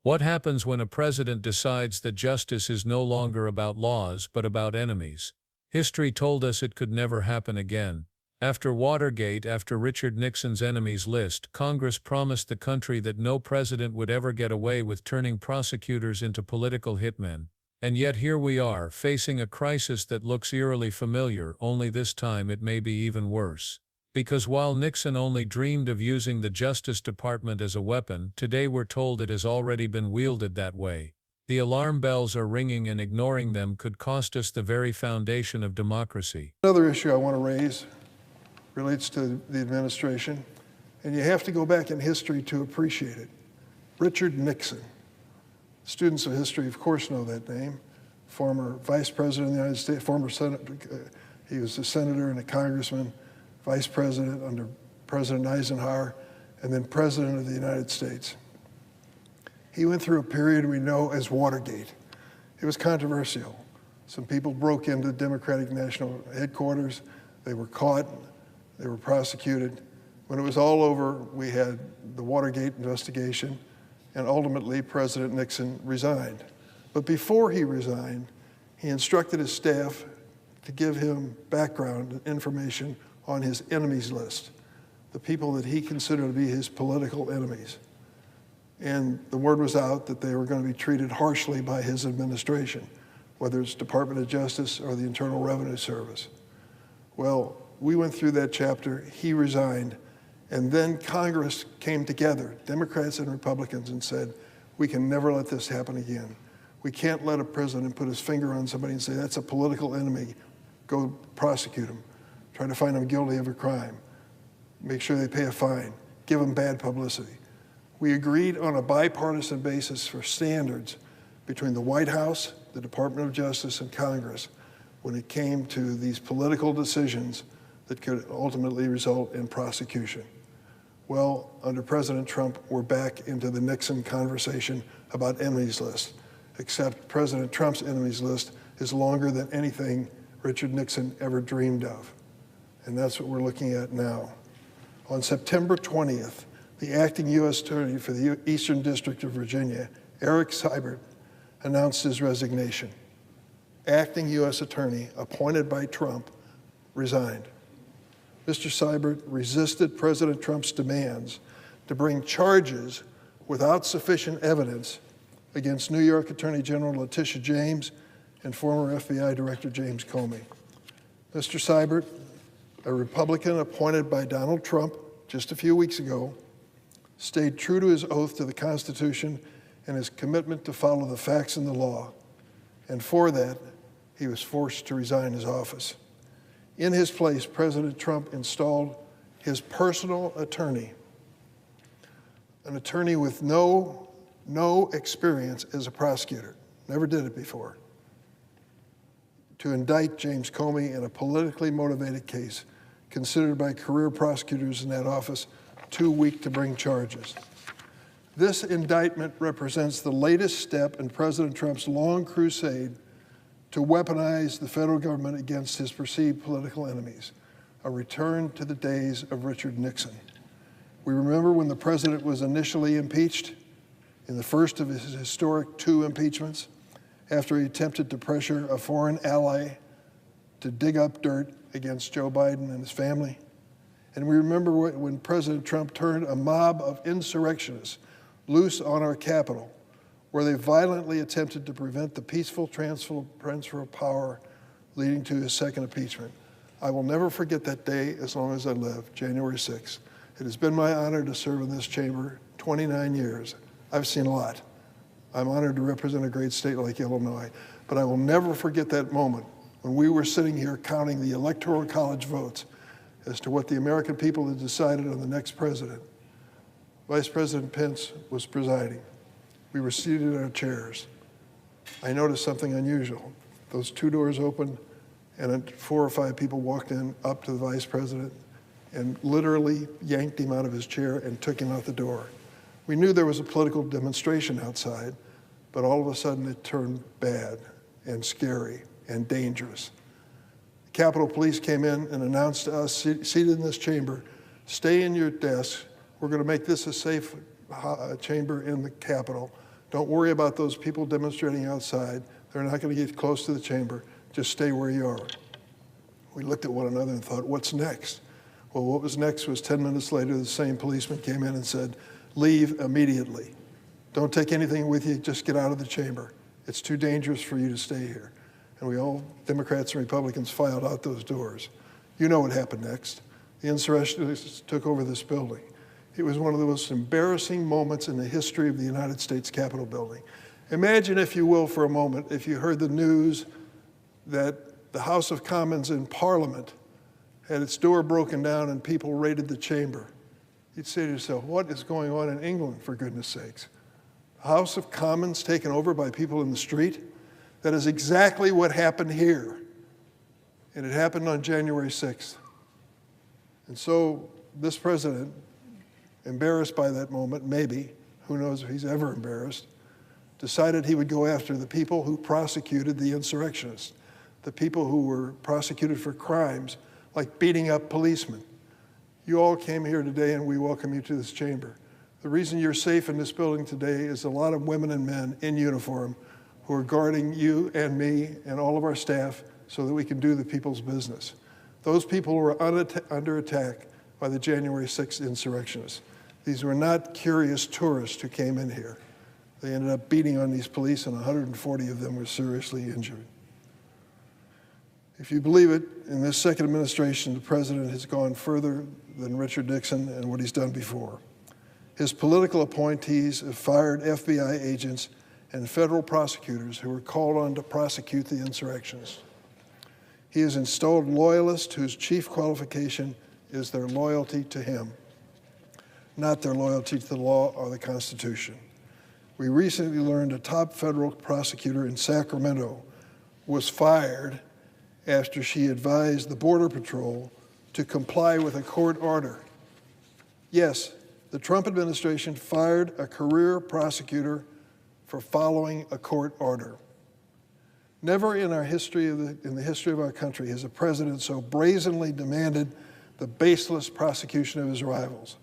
What happens when a president decides that justice is no longer about laws but about enemies? History told us it could never happen again. After Watergate, after Richard Nixon's enemies list, Congress promised the country that no president would ever get away with turning prosecutors into political hitmen. And yet here we are, facing a crisis that looks eerily familiar, only this time it may be even worse. Because while Nixon only dreamed of using the Justice Department as a weapon, today we're told it has already been wielded that way. The alarm bells are ringing, and ignoring them could cost us the very foundation of democracy. Another issue I want to raise relates to the administration, and you have to go back in history to appreciate it. Richard Nixon. Students of history, of course, know that name. Former Vice President of the United States, former Senator, he was a senator and a congressman, Vice President under President Eisenhower, and then President of the United States. He went through a period we know as Watergate. It was controversial. Some people broke into the Democratic National Headquarters. They were caught. They were prosecuted. When it was all over, we had the Watergate investigation, and ultimately President Nixon resigned. But before he resigned, he instructed his staff to give him background information on his enemies list, the people that he considered to be his political enemies. And the word was out that they were going to be treated harshly by his administration, whether it's Department of Justice or the Internal Revenue Service. Well, we went through that chapter, he resigned, and then Congress came together, Democrats and Republicans, and said, we can never let this happen again. We can't let a president put his finger on somebody and say, that's a political enemy, go prosecute him. Try to find them guilty of a crime. Make sure they pay a fine. Give them bad publicity. We agreed on a bipartisan basis for standards between the White House, the Department of Justice, and Congress when it came to these political decisions that could ultimately result in prosecution. Well, under President Trump, we're back into the Nixon conversation about enemies list, except President Trump's enemies list is longer than anything Richard Nixon ever dreamed of. And that's what we're looking at now. On September 20th, the acting U.S. Attorney for the Eastern District of Virginia, Eric Seibert, announced his resignation. Acting U.S. Attorney, appointed by Trump, resigned. Mr. Seibert resisted President Trump's demands to bring charges without sufficient evidence against New York Attorney General Letitia James and former FBI Director James Comey. Mr. Seibert, a Republican appointed by Donald Trump just a few weeks ago, stayed true to his oath to the Constitution and his commitment to follow the facts and the law. And for that, he was forced to resign his office. In his place, President Trump installed his personal attorney, an attorney with no experience as a prosecutor, never did it before, to indict James Comey in a politically motivated case considered by career prosecutors in that office too weak to bring charges. This indictment represents the latest step in President Trump's long crusade to weaponize the federal government against his perceived political enemies, a return to the days of Richard Nixon. We remember when the president was initially impeached in the first of his historic 2 impeachments, after he attempted to pressure a foreign ally to dig up dirt against Joe Biden and his family. And we remember when President Trump turned a mob of insurrectionists loose on our Capitol, where they violently attempted to prevent the peaceful transfer of power leading to his second impeachment. I will never forget that day as long as I live, January 6th. It has been my honor to serve in this chamber 29 years. I've seen a lot. I'm honored to represent a great state like Illinois, but I will never forget that moment when we were sitting here counting the Electoral College votes as to what the American people had decided on the next president. Vice President Pence was presiding. We were seated in our chairs. I noticed something unusual. Those 2 doors opened, and 4 or 5 people walked in up to the vice president and literally yanked him out of his chair and took him out the door. We knew there was a political demonstration outside, but all of a sudden it turned bad and scary and dangerous. The Capitol Police came in and announced to us seated in this chamber, stay in your desks. We're going to make this a safe chamber in the Capitol. Don't worry about those people demonstrating outside. They're not going to get close to the chamber. Just stay where you are. We looked at one another and thought, what's next? Well, what was next was 10 minutes later, the same policeman came in and said, leave immediately. Don't take anything with you, just get out of the chamber. It's too dangerous for you to stay here. And we all, Democrats and Republicans, filed out those doors. You know what happened next. The insurrectionists took over this building. It was one of the most embarrassing moments in the history of the United States Capitol building. Imagine, if you will, for a moment, if you heard the news that the House of Commons in Parliament had its door broken down and people raided the chamber. You'd say to yourself, what is going on in England, for goodness sakes? The House of Commons taken over by people in the street? That is exactly what happened here. And it happened on January 6th. And so this president, embarrassed by that moment, maybe, who knows if he's ever embarrassed, decided he would go after the people who prosecuted the insurrectionists, the people who were prosecuted for crimes like beating up policemen. You all came here today and we welcome you to this chamber. The reason you're safe in this building today is a lot of women and men in uniform who are guarding you and me and all of our staff so that we can do the people's business. Those people were under attack by the January 6th insurrectionists. These were not curious tourists who came in here. They ended up beating on these police, and 140 of them were seriously injured. If you believe it, in this second administration, the president has gone further than Richard Nixon and what he's done before. His political appointees have fired FBI agents and federal prosecutors who were called on to prosecute the insurrectionists. He has installed loyalists whose chief qualification is their loyalty to him, not their loyalty to the law or the Constitution. We recently learned a top federal prosecutor in Sacramento was fired after she advised the Border Patrol to comply with a court order. Yes, the Trump administration fired a career prosecutor for following a court order. Never in our history in the history of our country has a president so brazenly demanded the baseless prosecution of his rivals,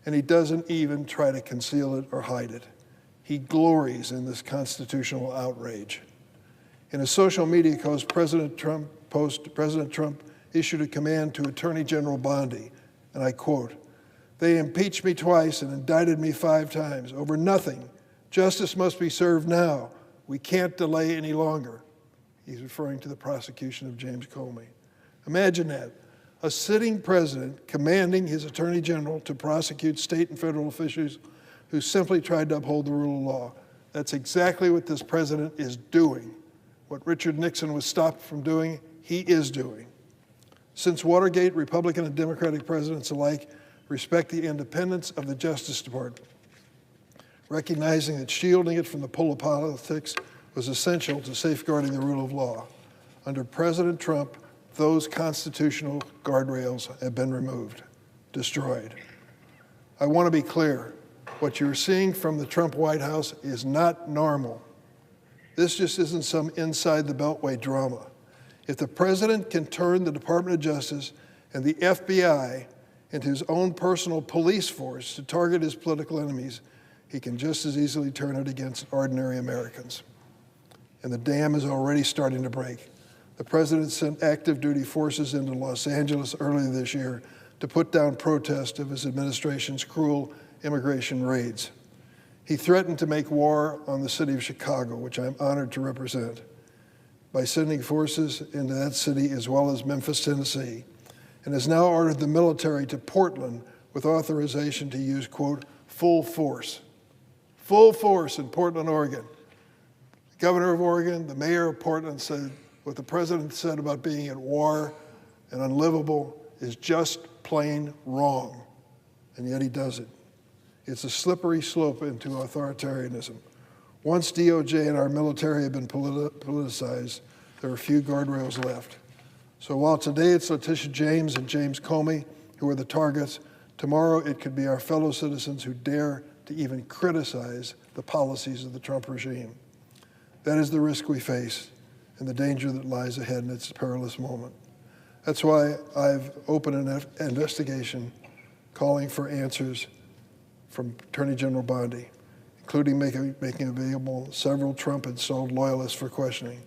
and he doesn't even try to conceal it or hide it. He glories in this constitutional outrage. In a social media post, President Trump issued a command to Attorney General Bondi, and I quote, "They impeached me twice and indicted me 5 times over nothing. Justice must be served now. We can't delay any longer." He's referring to the prosecution of James Comey. Imagine that, a sitting president commanding his attorney general to prosecute state and federal officials who simply tried to uphold the rule of law. That's exactly what this president is doing. What Richard Nixon was stopped from doing, he is doing. Since Watergate, Republican and Democratic presidents alike respect the independence of the Justice Department, recognizing that shielding it from the pull of politics was essential to safeguarding the rule of law. Under President Trump, those constitutional guardrails have been removed, destroyed. I want to be clear. What you're seeing from the Trump White House is not normal. This just isn't some inside the Beltway drama. If the president can turn the Department of Justice and the FBI into his own personal police force to target his political enemies, he can just as easily turn it against ordinary Americans. And the dam is already starting to break. The president sent active duty forces into Los Angeles earlier this year to put down protest of his administration's cruel immigration raids. He threatened to make war on the city of Chicago, which I'm honored to represent, by sending forces into that city as well as Memphis, Tennessee, and has now ordered the military to Portland with authorization to use, quote, full force. Full force in Portland, Oregon. The governor of Oregon, the mayor of Portland said what the president said about being at war and unlivable is just plain wrong, and yet he does it. It's a slippery slope into authoritarianism. Once DOJ and our military have been politicized, there are few guardrails left. So while today it's Letitia James and James Comey who are the targets, tomorrow it could be our fellow citizens who dare to even criticize the policies of the Trump regime. That is the risk we face and the danger that lies ahead in its perilous moment. That's why I've opened an investigation calling for answers from Attorney General Bondi, including making available several Trump-installed loyalists for questioning.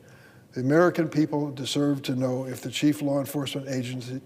The American people deserve to know if the chief law enforcement agency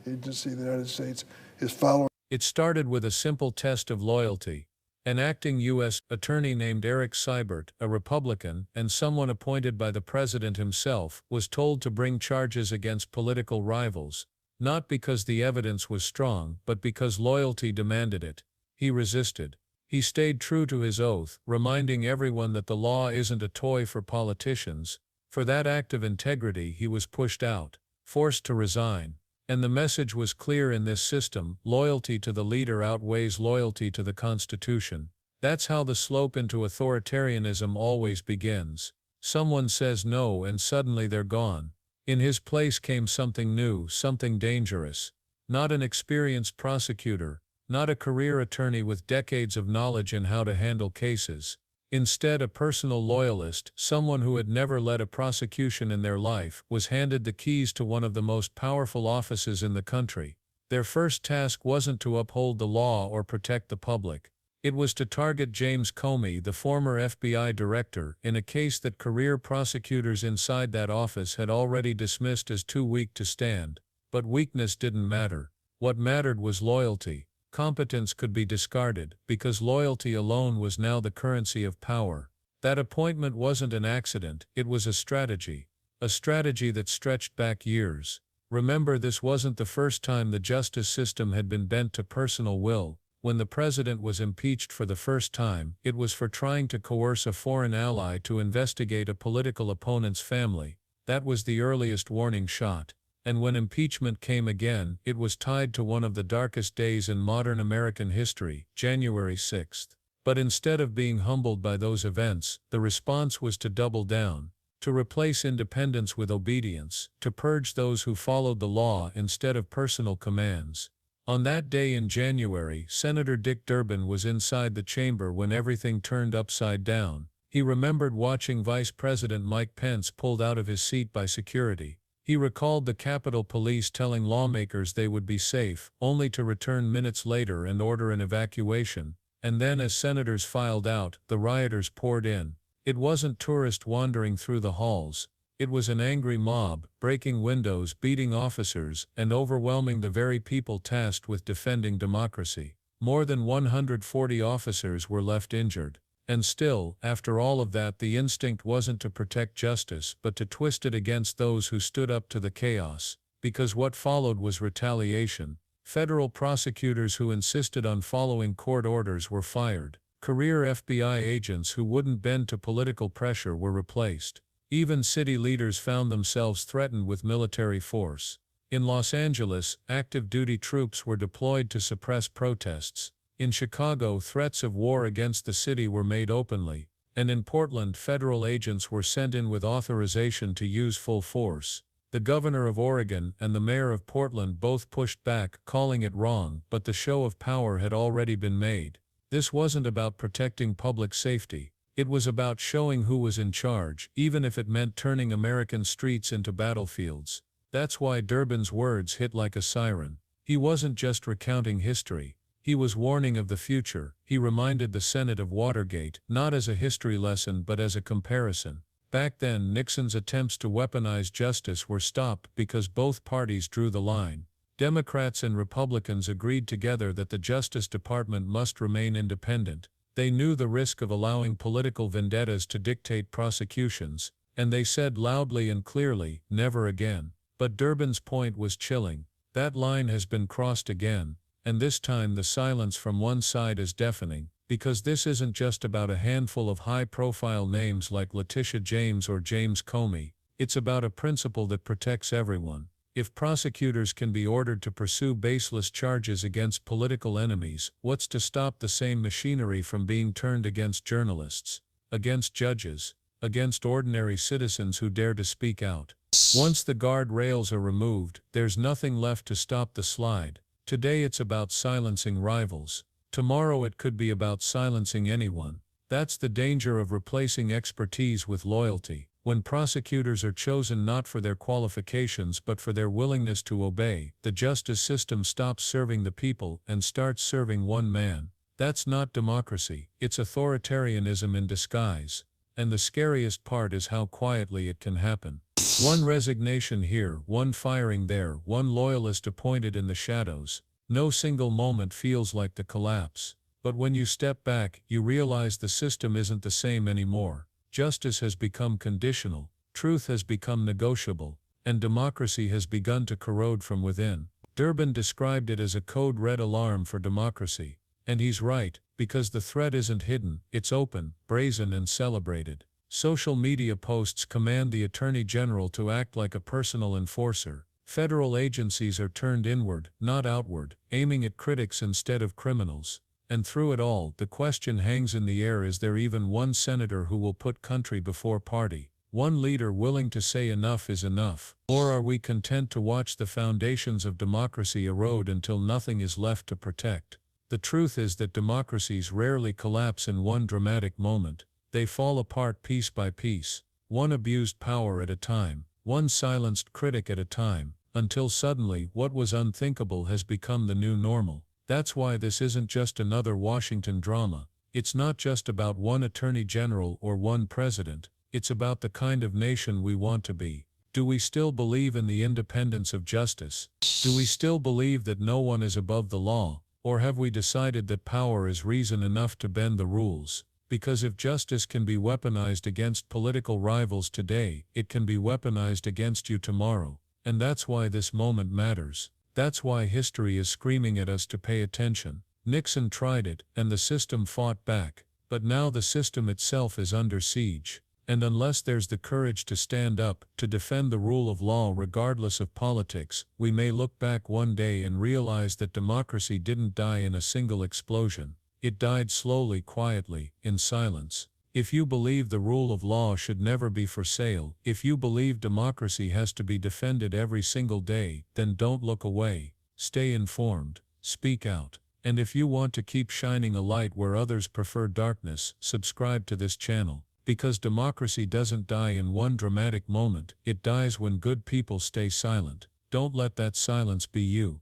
of the United States is following. It started with a simple test of loyalty. An acting U.S. attorney named Eric Seibert, a Republican, and someone appointed by the president himself, was told to bring charges against political rivals, not because the evidence was strong, but because loyalty demanded it. He resisted. He stayed true to his oath, reminding everyone that the law isn't a toy for politicians. For that act of integrity, he was pushed out, forced to resign. And the message was clear in this system: loyalty to the leader outweighs loyalty to the Constitution. That's how the slope into authoritarianism always begins. Someone says no and suddenly they're gone. In his place came something new, something dangerous. Not an experienced prosecutor, not a career attorney with decades of knowledge in how to handle cases. Instead, a personal loyalist, someone who had never led a prosecution in their life, was handed the keys to one of the most powerful offices in the country. Their first task wasn't to uphold the law or protect the public. It was to target James Comey, the former FBI director, in a case that career prosecutors inside that office had already dismissed as too weak to stand. But weakness didn't matter. What mattered was loyalty. Competence could be discarded, because loyalty alone was now the currency of power. That appointment wasn't an accident, it was a strategy that stretched back years. Remember, this wasn't the first time the justice system had been bent to personal will. When the president was impeached for the first time, it was for trying to coerce a foreign ally to investigate a political opponent's family. That was the earliest warning shot. And when impeachment came again, it was tied to one of the darkest days in modern American history, January 6th. But instead of being humbled by those events, the response was to double down, to replace independence with obedience, to purge those who followed the law instead of personal commands. On that day in January, Senator Dick Durbin was inside the chamber when everything turned upside down. He remembered watching Vice President Mike Pence pulled out of his seat by security. He recalled the Capitol Police telling lawmakers they would be safe, only to return minutes later and order an evacuation. And then, as senators filed out, the rioters poured in. It wasn't tourists wandering through the halls. It was an angry mob, breaking windows, beating officers, and overwhelming the very people tasked with defending democracy. More than 140 officers were left injured. And still, after all of that, the instinct wasn't to protect justice, but to twist it against those who stood up to the chaos. Because what followed was retaliation. Federal prosecutors who insisted on following court orders were fired. Career FBI agents who wouldn't bend to political pressure were replaced. Even city leaders found themselves threatened with military force. In Los Angeles, active duty troops were deployed to suppress protests. In Chicago, threats of war against the city were made openly, and in Portland, federal agents were sent in with authorization to use full force. The governor of Oregon and the mayor of Portland both pushed back, calling it wrong, but the show of power had already been made. This wasn't about protecting public safety. It was about showing who was in charge, even if it meant turning American streets into battlefields. That's why Durbin's words hit like a siren. He wasn't just recounting history. He was warning of the future. He reminded the Senate of Watergate, not as a history lesson but as a comparison. Back then, Nixon's attempts to weaponize justice were stopped because both parties drew the line. Democrats and Republicans agreed together that the Justice Department must remain independent. They knew the risk of allowing political vendettas to dictate prosecutions, and they said loudly and clearly, never again. But Durbin's point was chilling. That line has been crossed again. And this time the silence from one side is deafening, because this isn't just about a handful of high-profile names like Letitia James or James Comey. It's about a principle that protects everyone. If prosecutors can be ordered to pursue baseless charges against political enemies, what's to stop the same machinery from being turned against journalists, against judges, against ordinary citizens who dare to speak out? Once the guardrails are removed, there's nothing left to stop the slide. Today it's about silencing rivals. Tomorrow it could be about silencing anyone. That's the danger of replacing expertise with loyalty. When prosecutors are chosen not for their qualifications but for their willingness to obey, the justice system stops serving the people and starts serving one man. That's not democracy, it's authoritarianism in disguise. And the scariest part is how quietly it can happen. One resignation here, one firing there, one loyalist appointed in the shadows. No single moment feels like the collapse. But when you step back, you realize the system isn't the same anymore. Justice has become conditional, truth has become negotiable, and democracy has begun to corrode from within. Durbin described it as a code red alarm for democracy. And he's right, because the threat isn't hidden, it's open, brazen and celebrated. Social media posts command the Attorney General to act like a personal enforcer. Federal agencies are turned inward, not outward, aiming at critics instead of criminals. And through it all, the question hangs in the air: is there even one senator who will put country before party? One leader willing to say enough is enough? Or are we content to watch the foundations of democracy erode until nothing is left to protect? The truth is that democracies rarely collapse in one dramatic moment. They fall apart piece by piece, one abused power at a time, one silenced critic at a time, until suddenly what was unthinkable has become the new normal. That's why this isn't just another Washington drama. It's not just about one attorney general or one president. It's about the kind of nation we want to be. Do we still believe in the independence of justice? Do we still believe that no one is above the law? Or have we decided that power is reason enough to bend the rules? Because if justice can be weaponized against political rivals today, it can be weaponized against you tomorrow. And that's why this moment matters. That's why history is screaming at us to pay attention. Nixon tried it, and the system fought back. But now the system itself is under siege. And unless there's the courage to stand up, to defend the rule of law regardless of politics, we may look back one day and realize that democracy didn't die in a single explosion. It died slowly, quietly, in silence. If you believe the rule of law should never be for sale, if you believe democracy has to be defended every single day, then don't look away. Stay informed. Speak out. And if you want to keep shining a light where others prefer darkness, subscribe to this channel. Because democracy doesn't die in one dramatic moment, it dies when good people stay silent. Don't let that silence be you.